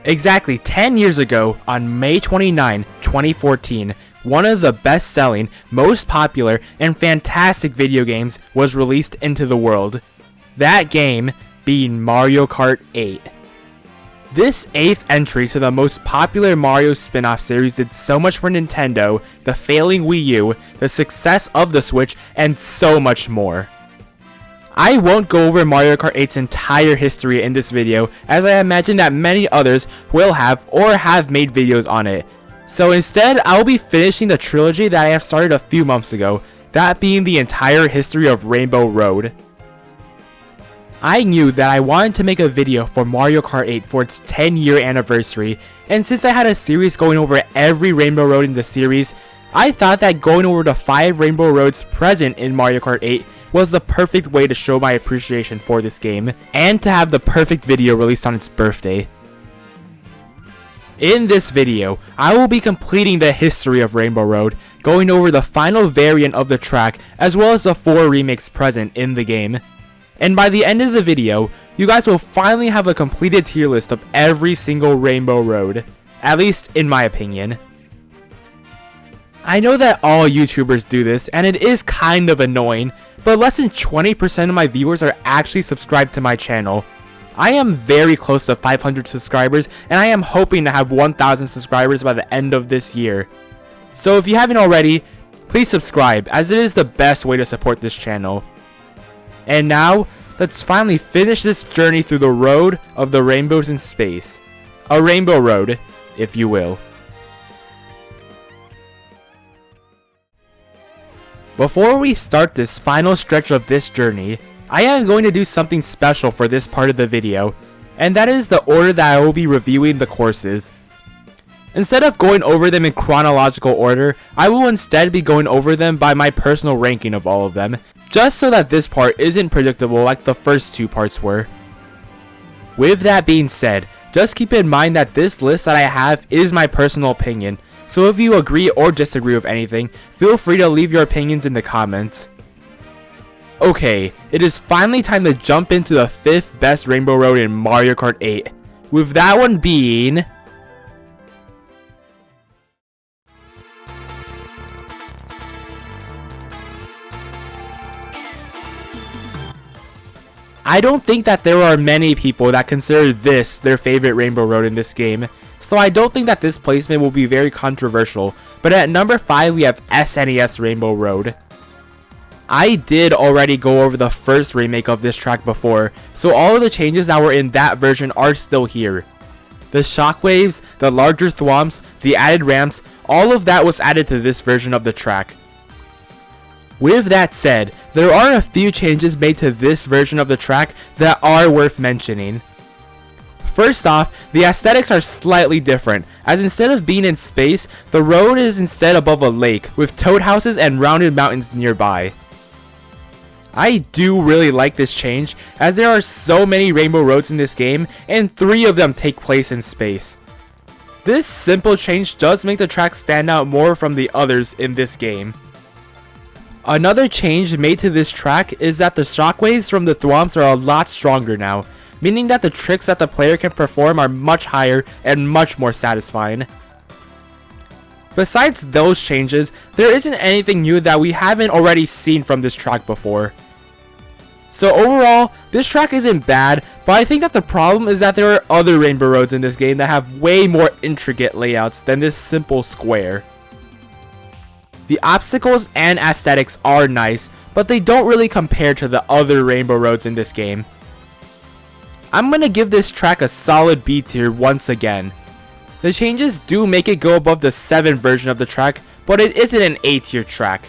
Exactly 10 years ago, on May 29, 2014, one of the best-selling, most popular, and fantastic video games was released into the world. That game being Mario Kart 8. This 8th entry to the most popular Mario spin-off series did so much for Nintendo, the failing Wii U, the success of the Switch, and so much more. I won't go over Mario Kart 8's entire history in this video, as I imagine that many others will have or have made videos on it. So instead, I will be finishing the trilogy that I have started a few months ago, that being the entire history of Rainbow Road. I knew that I wanted to make a video for Mario Kart 8 for its 10-year anniversary, and since I had a series going over every Rainbow Road in the series, I thought that going over the 5 Rainbow Roads present in Mario Kart 8 was the perfect way to show my appreciation for this game, and to have the perfect video released on its birthday. In this video, I will be completing the history of Rainbow Road, going over the final variant of the track, as well as the 4 remakes present in the game. And by the end of the video, you guys will finally have a completed tier list of every single Rainbow Road, at least in my opinion. I know that all YouTubers do this, and it is kind of annoying, but less than 20% of my viewers are actually subscribed to my channel. I am very close to 500 subscribers, and I am hoping to have 1,000 subscribers by the end of this year. So if you haven't already, please subscribe, as it is the best way to support this channel. And now, let's finally finish this journey through the road of the rainbows in space. A rainbow road, if you will. Before we start this final stretch of this journey, I am going to do something special for this part of the video, and that is the order that I will be reviewing the courses. Instead of going over them in chronological order, I will instead be going over them by my personal ranking of all of them, just so that this part isn't predictable like the first 2 parts were. With that being said, just keep in mind that this list that I have is my personal opinion, so if you agree or disagree with anything, feel free to leave your opinions in the comments. Okay, it is finally time to jump into the 5th best Rainbow Road in Mario Kart 8, with that one being... I don't think that there are many people that consider this their favorite Rainbow Road in this game, so I don't think that this placement will be very controversial, but at number 5 we have SNES Rainbow Road. I did already go over the first remake of this track before, so all of the changes that were in that version are still here. The shockwaves, the larger thwomps, the added ramps, all of that was added to this version of the track. With that said, there are a few changes made to this version of the track that are worth mentioning. First off, the aesthetics are slightly different, as instead of being in space, the road is instead above a lake, with toad houses and rounded mountains nearby. I do really like this change, as there are so many Rainbow Roads in this game, and 3 of them take place in space. This simple change does make the track stand out more from the others in this game. Another change made to this track is that the shockwaves from the thwomps are a lot stronger now, meaning that the tricks that the player can perform are much higher and much more satisfying. Besides those changes, there isn't anything new that we haven't already seen from this track before. So overall, this track isn't bad, but I think that the problem is that there are other Rainbow Roads in this game that have way more intricate layouts than this simple square. The obstacles and aesthetics are nice, but they don't really compare to the other Rainbow Roads in this game. I'm gonna give this track a solid B tier once again. The changes do make it go above the 7 version of the track, but it isn't an A tier track.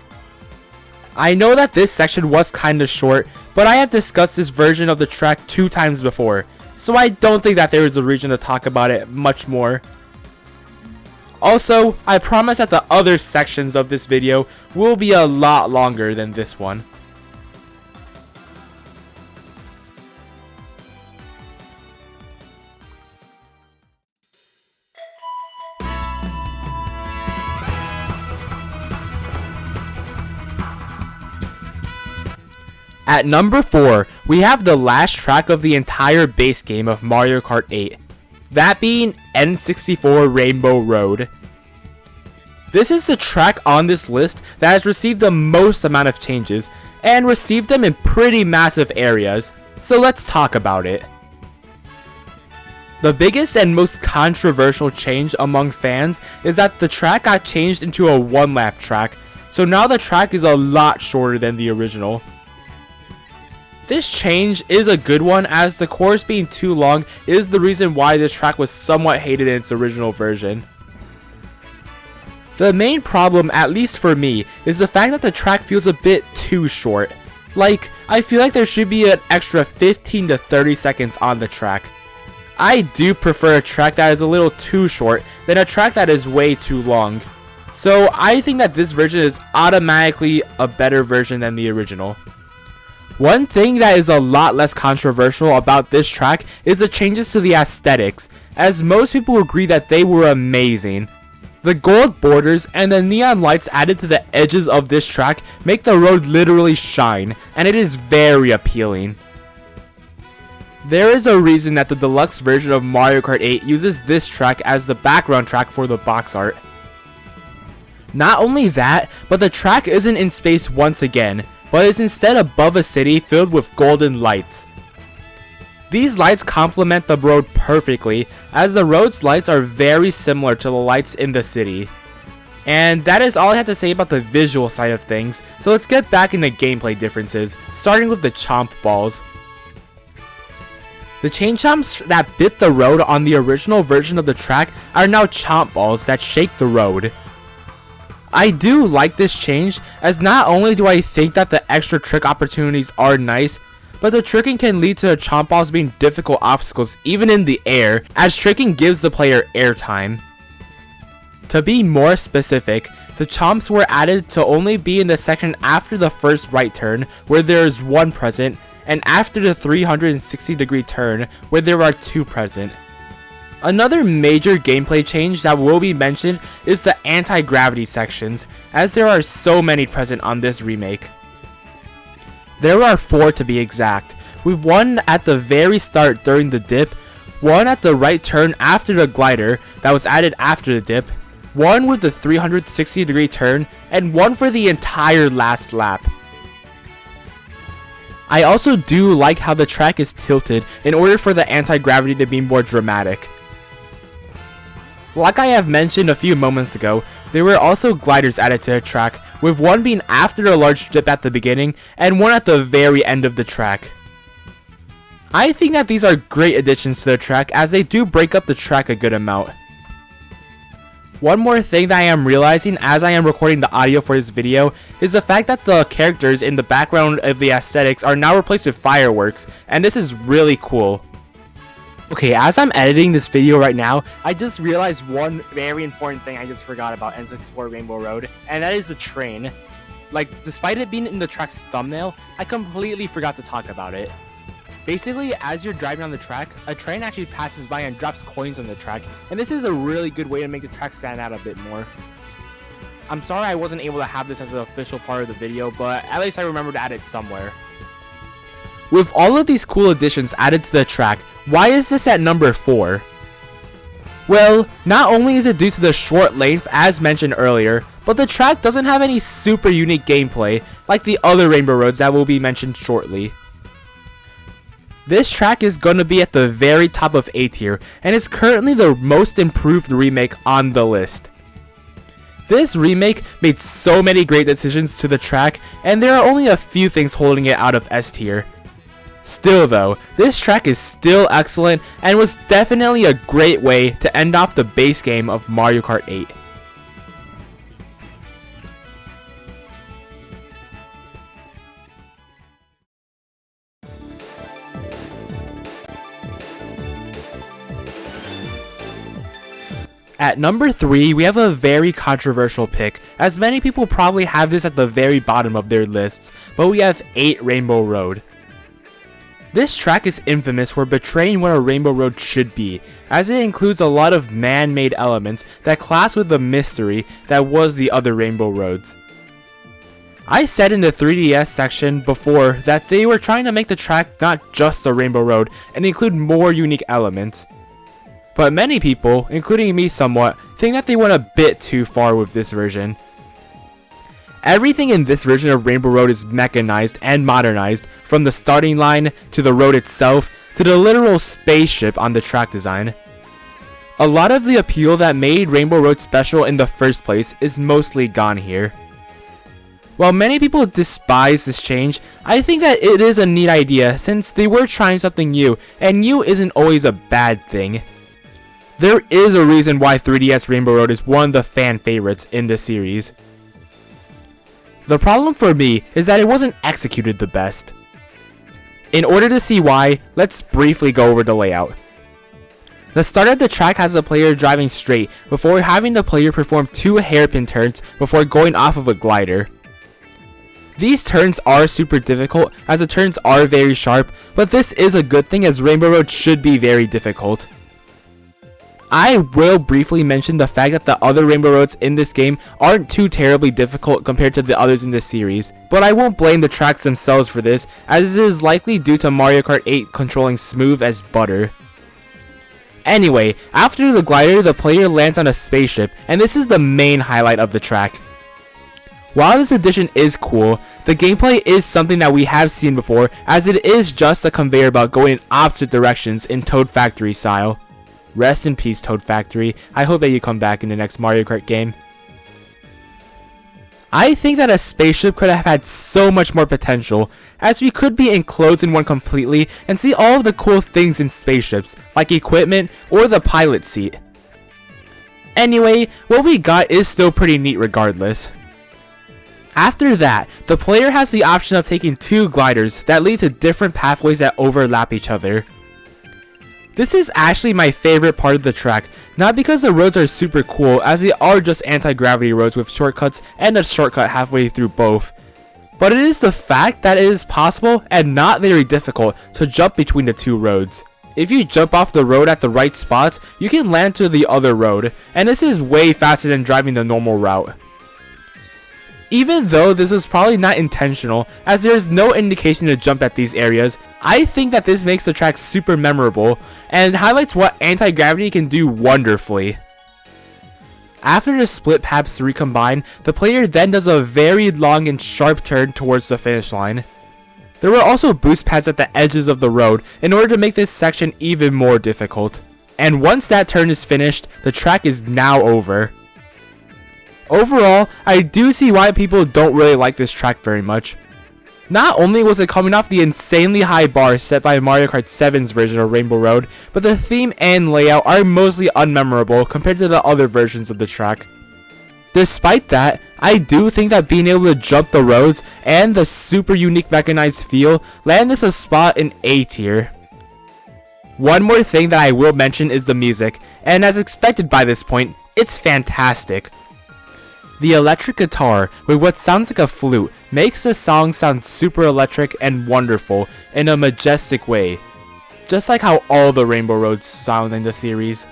I know that this section was kinda short, but I have discussed this version of the track 2 times before, so I don't think that there is a reason to talk about it much more. Also, I promise that the other sections of this video will be a lot longer than this one. At number 4, we have the last track of the entire base game of Mario Kart 8. that being N64 Rainbow Road. This is the track on this list that has received the most amount of changes, and received them in pretty massive areas, so let's talk about it. The biggest and most controversial change among fans is that the track got changed into a one-lap track, so now the track is a lot shorter than the original. This change is a good one, as the course being too long is the reason why this track was somewhat hated in its original version. The main problem, at least for me, is the fact that the track feels a bit too short. Like, I feel like there should be an extra 15 to 30 seconds on the track. I do prefer a track that is a little too short than a track that is way too long. So I think that this version is automatically a better version than the original. One thing that is a lot less controversial about this track is the changes to the aesthetics, as most people agree that they were amazing. The gold borders and the neon lights added to the edges of this track make the road literally shine, and it is very appealing. There is a reason that the deluxe version of Mario Kart 8 uses this track as the background track for the box art. Not only that, but the track isn't in space once again, but is instead above a city filled with golden lights. These lights complement the road perfectly, as the road's lights are very similar to the lights in the city. And that is all I have to say about the visual side of things, so let's get back into gameplay differences, starting with the chomp balls. The chain chomps that bit the road on the original version of the track are now chomp balls that shake the road. I do like this change, as not only do I think that the extra trick opportunities are nice, but the tricking can lead to the chomp balls being difficult obstacles even in the air, as tricking gives the player airtime. To be more specific, the chomps were added to only be in the section after the first right turn, where there is one present, and after the 360-degree turn, where there are two present. Another major gameplay change that will be mentioned is the anti-gravity sections, as there are so many present on this remake. There are 4 to be exact, with one at the very start during the dip, one at the right turn after the glider that was added after the dip, one with the 360-degree turn, and one for the entire last lap. I also do like how the track is tilted in order for the anti-gravity to be more dramatic. Like I have mentioned a few moments ago, there were also gliders added to the track, with one being after a large dip at the beginning and one at the very end of the track. I think that these are great additions to the track, as they do break up the track a good amount. One more thing that I am realizing as I am recording the audio for this video is the fact that the characters in the background of the aesthetics are now replaced with fireworks, and this is really cool. Okay, as I'm editing this video right now, I just realized one very important thing I just forgot about N64 Rainbow Road, and that is the train. Like, despite it being in the track's thumbnail, I completely forgot to talk about it. Basically, as you're driving on the track, a train actually passes by and drops coins on the track, and this is a really good way to make the track stand out a bit more. I'm sorry I wasn't able to have this as an official part of the video, but at least I remembered to add it somewhere. With all of these cool additions added to the track, why is this at number 4? Well, not only is it due to the short length as mentioned earlier, but the track doesn't have any super unique gameplay like the other Rainbow Roads that will be mentioned shortly. This track is going to be at the very top of A tier, and is currently the most improved remake on the list. This remake made so many great decisions to the track, and there are only a few things holding it out of S tier. Still though, this track is still excellent, and was definitely a great way to end off the base game of Mario Kart 8. At number 3, we have a very controversial pick, as many people probably have this at the very bottom of their lists, but we have 8 Rainbow Road. This track is infamous for betraying what a Rainbow Road should be, as it includes a lot of man-made elements that clash with the mystery that was the other Rainbow Roads. I said in the 3DS section before that they were trying to make the track not just a Rainbow Road and include more unique elements. but many people, including me somewhat, think that they went a bit too far with this version. Everything in this version of Rainbow Road is mechanized and modernized, from the starting line, to the road itself, to the literal spaceship on the track design. A lot of the appeal that made Rainbow Road special in the first place is mostly gone here. While many people despise this change, I think that it is a neat idea since they were trying something new, and new isn't always a bad thing. There is a reason why 3DS Rainbow Road is one of the fan favorites in the series. The problem for me is that it wasn't executed the best. In order to see why, let's briefly go over the layout. The start of the track has the player driving straight before having the player perform 2 hairpin turns before going off of a glider. These turns are super difficult as the turns are very sharp, but this is a good thing as Rainbow Road should be very difficult. I will briefly mention the fact that the other Rainbow Roads in this game aren't too terribly difficult compared to the others in this series, but I won't blame the tracks themselves for this, as it is likely due to Mario Kart 8 controlling smooth as butter. Anyway, after the glider, the player lands on a spaceship, and this is the main highlight of the track. While this addition is cool, the gameplay is something that we have seen before, as it is just a conveyor belt going in opposite directions in Toad Factory style. Rest in peace, Toad Factory. I hope that you come back in the next Mario Kart game. I think that a spaceship could have had so much more potential, as we could be enclosed in one completely and see all of the cool things in spaceships, like equipment or the pilot seat. Anyway, what we got is still pretty neat regardless. After that, the player has the option of taking 2 gliders that lead to different pathways that overlap each other. This is actually my favorite part of the track, not because the roads are super cool as they are just anti-gravity roads with shortcuts and a shortcut halfway through both, but it is the fact that it is possible and not very difficult to jump between the 2 roads. If you jump off the road at the right spots, you can land to the other road, and this is way faster than driving the normal route. Even though this was probably not intentional, as there is no indication to jump at these areas, I think that this makes the track super memorable and highlights what anti-gravity can do wonderfully. After the split paths recombine, the player then does a very long and sharp turn towards the finish line. There were also boost pads at the edges of the road in order to make this section even more difficult. And once that turn is finished, the track is now over. Overall, I do see why people don't really like this track very much. Not only was it coming off the insanely high bar set by Mario Kart 7's version of Rainbow Road, but the theme and layout are mostly unmemorable compared to the other versions of the track. Despite that, I do think that being able to jump the roads and the super unique mechanized feel land this a spot in A tier. One more thing that I will mention is the music, and as expected by this point, it's fantastic. The electric guitar, with what sounds like a flute, makes the song sound super electric and wonderful in a majestic way, just like how all the Rainbow Roads sound in the series.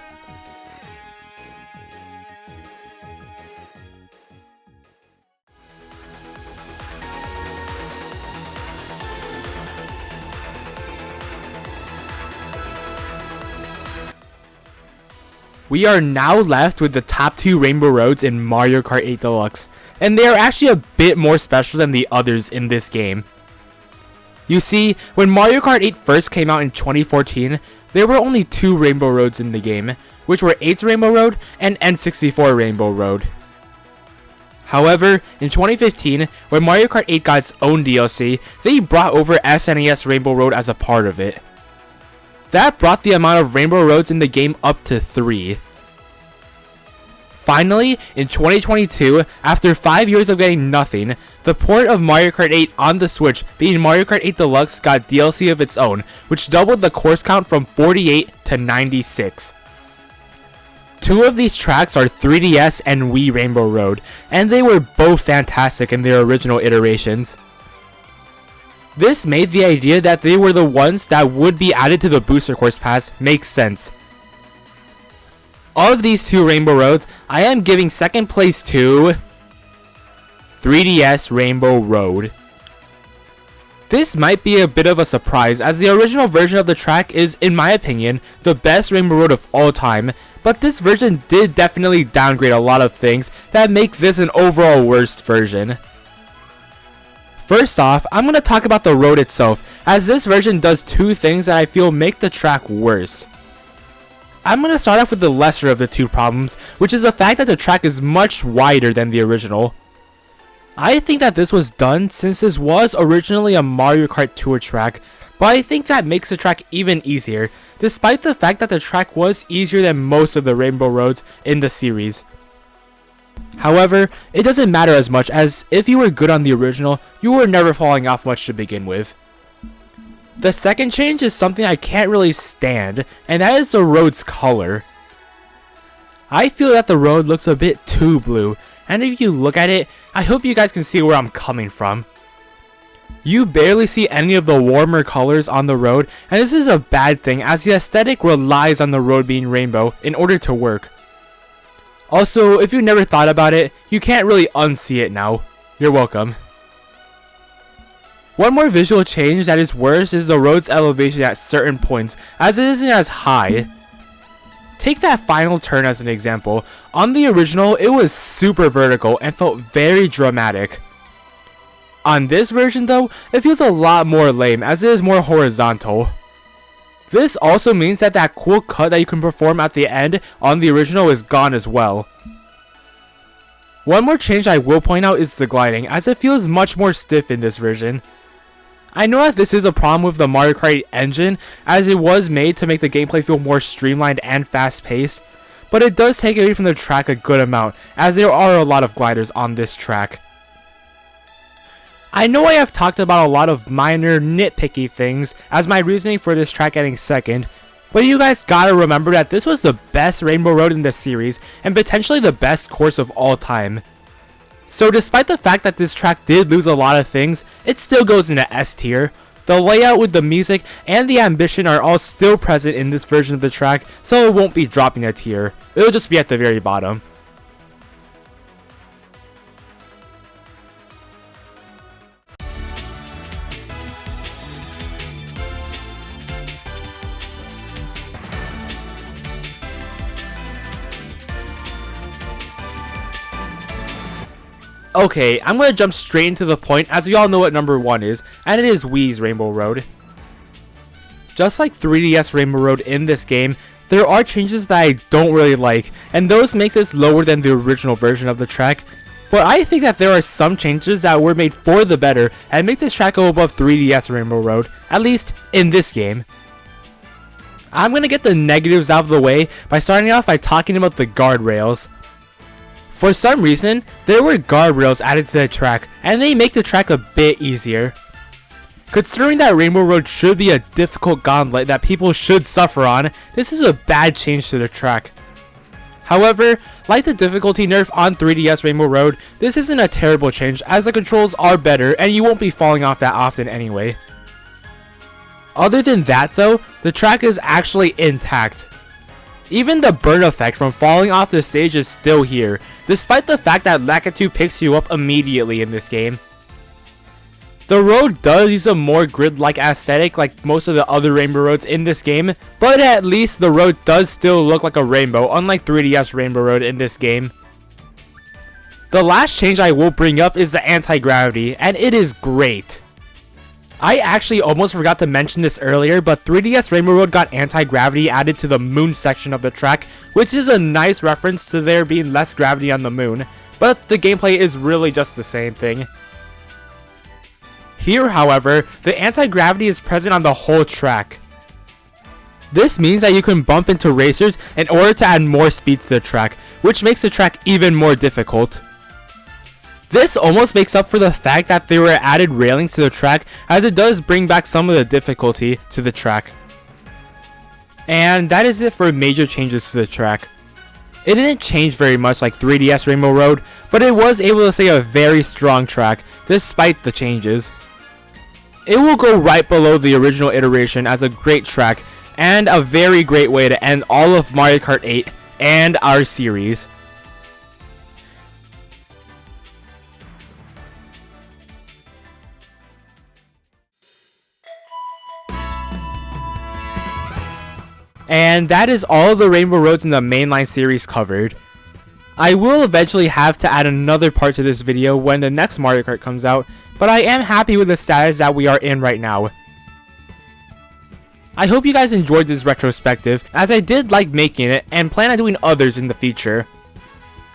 We are now left with the top 2 Rainbow Roads in Mario Kart 8 Deluxe, and they are actually a bit more special than the others in this game. You see, when Mario Kart 8 first came out in 2014, there were only 2 Rainbow Roads in the game, which were 8's Rainbow Road and N64 Rainbow Road. However, in 2015, when Mario Kart 8 got its own DLC, they brought over SNES Rainbow Road as a part of it. That brought the amount of Rainbow Roads in the game up to 3. Finally, in 2022, after 5 years of getting nothing, the port of Mario Kart 8 on the Switch, being Mario Kart 8 Deluxe, got DLC of its own, which doubled the course count from 48 to 96. 2 of these tracks are 3DS and Wii Rainbow Road, and they were both fantastic in their original iterations. This made the idea that they were the ones that would be added to the Booster Course Pass make sense. Of these 2 Rainbow Roads, I am giving second place to 3DS Rainbow Road. This might be a bit of a surprise, as the original version of the track is, in my opinion, the best Rainbow Road of all time, but this version did definitely downgrade a lot of things that make this an overall worst version. First off, I'm going to talk about the road itself, as this version does two things that I feel make the track worse. I'm going to start off with the lesser of the two problems, which is the fact that the track is much wider than the original. I think that this was done since this was originally a Mario Kart Tour track, but I think that makes the track even easier, despite the fact that the track was easier than most of the Rainbow Roads in the series. However, it doesn't matter as much, as if you were good on the original, you were never falling off much to begin with. The second change is something I can't really stand, and that is the road's color. I feel that the road looks a bit too blue, and if you look at it, I hope you guys can see where I'm coming from. You barely see any of the warmer colors on the road, and this is a bad thing as the aesthetic relies on the road being rainbow in order to work. Also, if you never thought about it, you can't really unsee it now. You're welcome. One more visual change that is worse is the road's elevation at certain points, as it isn't as high. Take that final turn as an example. On the original, it was super vertical and felt very dramatic. On this version though, it feels a lot more lame as it is more horizontal. This also means that that cool cut that you can perform at the end on the original is gone as well. One more change I will point out is the gliding, as it feels much more stiff in this version. I know that this is a problem with the Mario Kart 8 engine, as it was made to make the gameplay feel more streamlined and fast-paced, but it does take away from the track a good amount, as there are a lot of gliders on this track. I know I have talked about a lot of minor nitpicky things as my reasoning for this track getting second, but you guys gotta remember that this was the best Rainbow Road in the series, and potentially the best course of all time. So despite the fact that this track did lose a lot of things, it still goes into S tier. The layout with the music and the ambition are all still present in this version of the track, so it won't be dropping a tier. It'll just be at the very bottom. Okay, I'm going to jump straight into the point as we all know what number 1 is, and it is Wii's Rainbow Road. Just like 3DS Rainbow Road in this game, there are changes that I don't really like, and those make this lower than the original version of the track, but I think that there are some changes that were made for the better and make this track go above 3DS Rainbow Road, at least in this game. I'm going to get the negatives out of the way by starting off by talking about the guardrails. For some reason, there were guardrails added to the track, and they make the track a bit easier. Considering that Rainbow Road should be a difficult gauntlet that people should suffer on, this is a bad change to the track. However, like the difficulty nerf on 3DS Rainbow Road, this isn't a terrible change as the controls are better and you won't be falling off that often anyway. Other than that though, the track is actually intact. Even the burn effect from falling off the stage is still here, despite the fact that Lakitu picks you up immediately in this game. The road does use a more grid-like aesthetic like most of the other Rainbow Roads in this game, but at least the road does still look like a rainbow, unlike 3DS Rainbow Road in this game. The last change I will bring up is the anti-gravity, and it is great. I actually almost forgot to mention this earlier, but 3DS Rainbow Road got anti-gravity added to the moon section of the track, which is a nice reference to there being less gravity on the moon, but the gameplay is really just the same thing. Here, however, the anti-gravity is present on the whole track. This means that you can bump into racers in order to add more speed to the track, which makes the track even more difficult. This almost makes up for the fact that there were added railings to the track, as it does bring back some of the difficulty to the track. And that is it for major changes to the track. It didn't change very much like 3DS Rainbow Road, but it was able to stay a very strong track despite the changes. It will go right below the original iteration as a great track and a very great way to end all of Mario Kart 8 and our series. And that is all the Rainbow Roads in the mainline series covered. I will eventually have to add another part to this video when the next Mario Kart comes out, but I am happy with the status that we are in right now. I hope you guys enjoyed this retrospective, as I did like making it and plan on doing others in the future.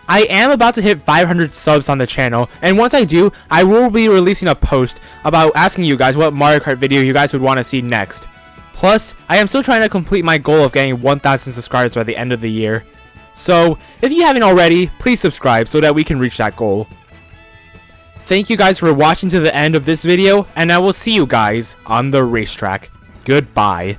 I am about to hit 500 subs on the channel, and once I do, I will be releasing a post about asking you guys what Mario Kart video you guys would want to see next. Plus, I am still trying to complete my goal of getting 1,000 subscribers by the end of the year. So, if you haven't already, please subscribe so that we can reach that goal. Thank you guys for watching to the end of this video, and I will see you guys on the racetrack. Goodbye.